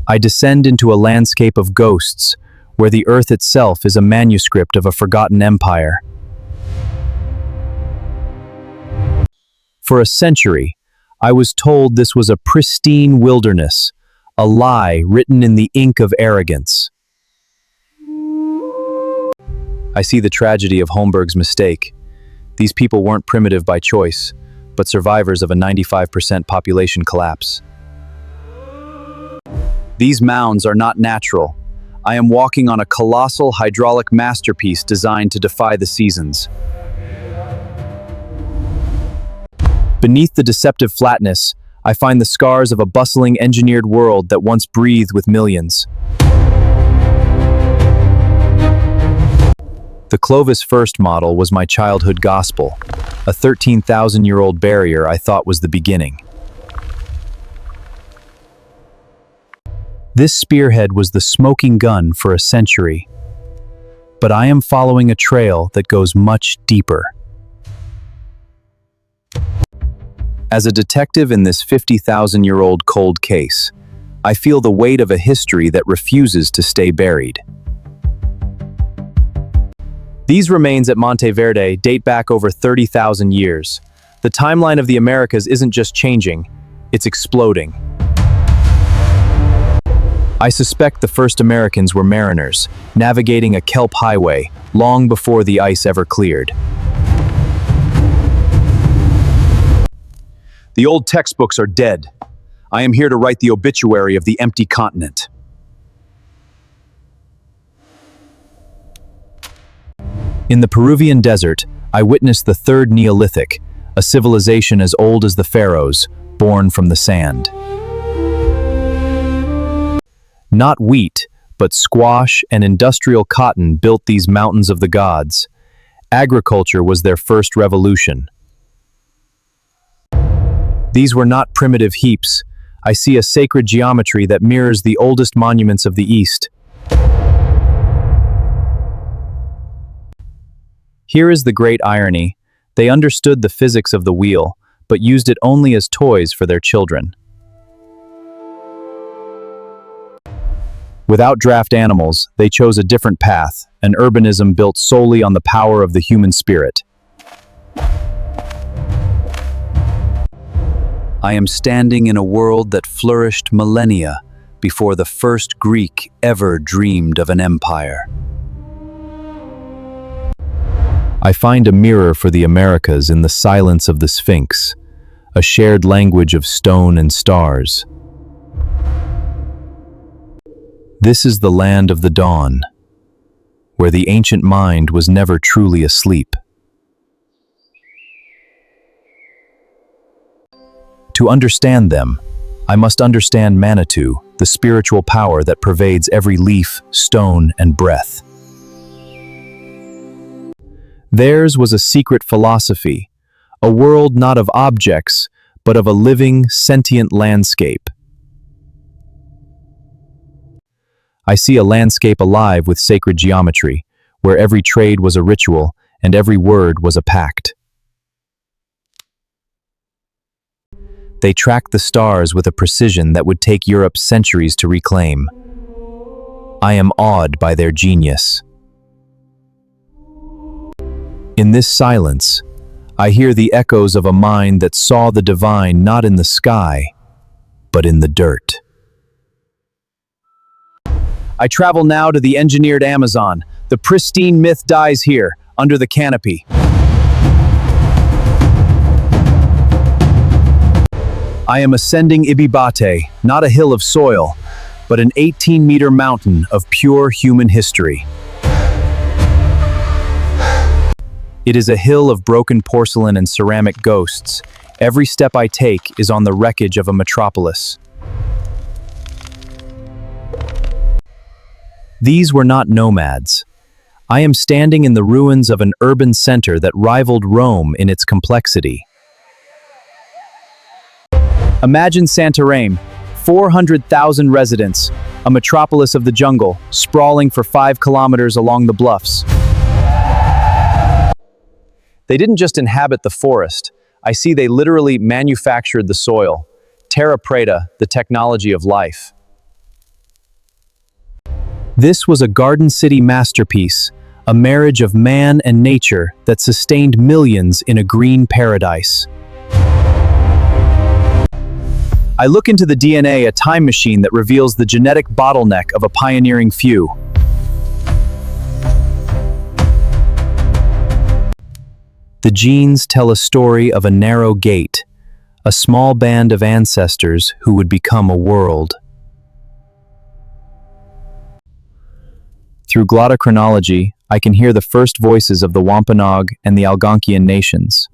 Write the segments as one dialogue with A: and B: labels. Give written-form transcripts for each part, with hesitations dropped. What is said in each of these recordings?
A: I descend into a landscape of ghosts, where the earth itself is a manuscript of a forgotten empire. For a century, I was told this was a pristine wilderness, a lie written in the ink of arrogance. I see the tragedy of Holmbergs' mistake. These people weren't primitive by choice, but survivors of a 95% population collapse. These mounds are not natural. I am walking on a colossal hydraulic masterpiece designed to defy the seasons. Beneath the deceptive flatness, I find the scars of a bustling engineered world that once breathed with millions. The Clovis First model was my childhood gospel, a 13,000-year-old barrier I thought was the beginning. This spearhead was the smoking gun for a century, but I am following a trail that goes much deeper. As a detective in this 50,000-year-old cold case, I feel the weight of a history that refuses to stay buried. These remains at Monte Verde date back over 30,000 years. The timeline of the Americas isn't just changing, it's exploding. I suspect the first Americans were mariners, navigating a kelp highway long before the ice ever cleared. The old textbooks are dead. I am here to write the obituary of the empty continent. In the Peruvian desert, I witnessed the Third Neolithic, a civilization as old as the pharaohs, born from the sand. Not wheat, but squash and industrial cotton built these mountains of the gods. Agriculture was their first revolution. These were not primitive heaps. I see a sacred geometry that mirrors the oldest monuments of the East. Here is the great irony. They understood the physics of the wheel, but used it only as toys for their children. Without draft animals, they chose a different path, an urbanism built solely on the power of the human spirit. I am standing in a world that flourished millennia before the first Greek ever dreamed of an empire. I find a mirror for the Americas in the silence of the Sphinx, a shared language of stone and stars. This is the land of the dawn, where the ancient mind was never truly asleep. To understand them, I must understand Manitou, the spiritual power that pervades every leaf, stone, and breath. Theirs was a secret philosophy, a world not of objects, but of a living, sentient landscape. I see a landscape alive with sacred geometry, where every trade was a ritual and every word was a pact. They tracked the stars with a precision that would take Europe centuries to reclaim. I am awed by their genius. In this silence, I hear the echoes of a mind that saw the divine not in the sky, but in the dirt. I travel now to the engineered Amazon. The pristine myth dies here, under the canopy. I am ascending Ibibate, not a hill of soil, but an 18-meter mountain of pure human history. It is a hill of broken porcelain and ceramic ghosts. Every step I take is on the wreckage of a metropolis. These were not nomads. I am standing in the ruins of an urban center that rivaled Rome in its complexity. Imagine Santarém, 400,000 residents, a metropolis of the jungle, sprawling for 5 kilometers along the bluffs. They didn't just inhabit the forest. I see they literally manufactured the soil. Terra, the technology of life. This was a Garden City masterpiece, a marriage of man and nature that sustained millions in a green paradise. I look into the DNA, a time machine that reveals the genetic bottleneck of a pioneering few. The genes tell a story of a narrow gate, a small band of ancestors who would become a world. Through glottochronology, I can hear the first voices of the Wampanoag and the Algonquian nations.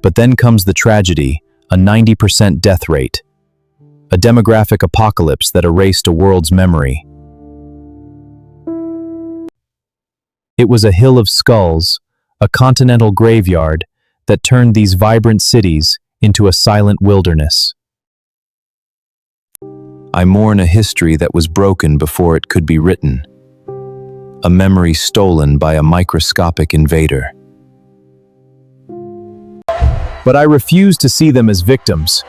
A: But then comes the tragedy, a 90% death rate, a demographic apocalypse that erased a world's memory. It was a hill of skulls, a continental graveyard that turned these vibrant cities into a silent wilderness. I mourn a history that was broken before it could be written, a memory stolen by a microscopic invader. But I refuse to see them as victims.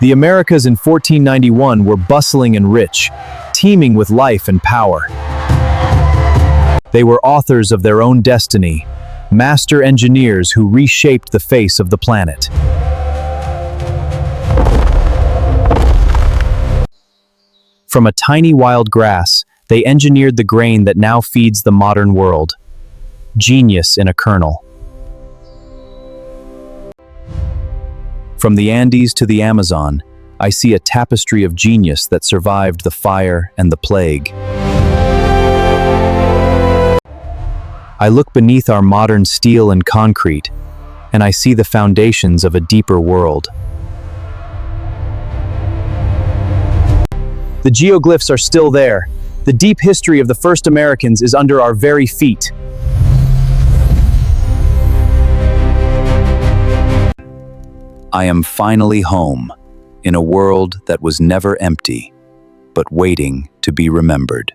A: The Americas in 1491 were bustling and rich, teeming with life and power. They were authors of their own destiny, master engineers who reshaped the face of the planet. From a tiny wild grass, they engineered the grain that now feeds the modern world. Genius in a kernel. From the Andes to the Amazon, I see a tapestry of genius that survived the fire and the plague. I look beneath our modern steel and concrete, and I see the foundations of a deeper world. The geoglyphs are still there. The deep history of the first Americans is under our very feet. I am finally home, in a world that was never empty, but waiting to be remembered.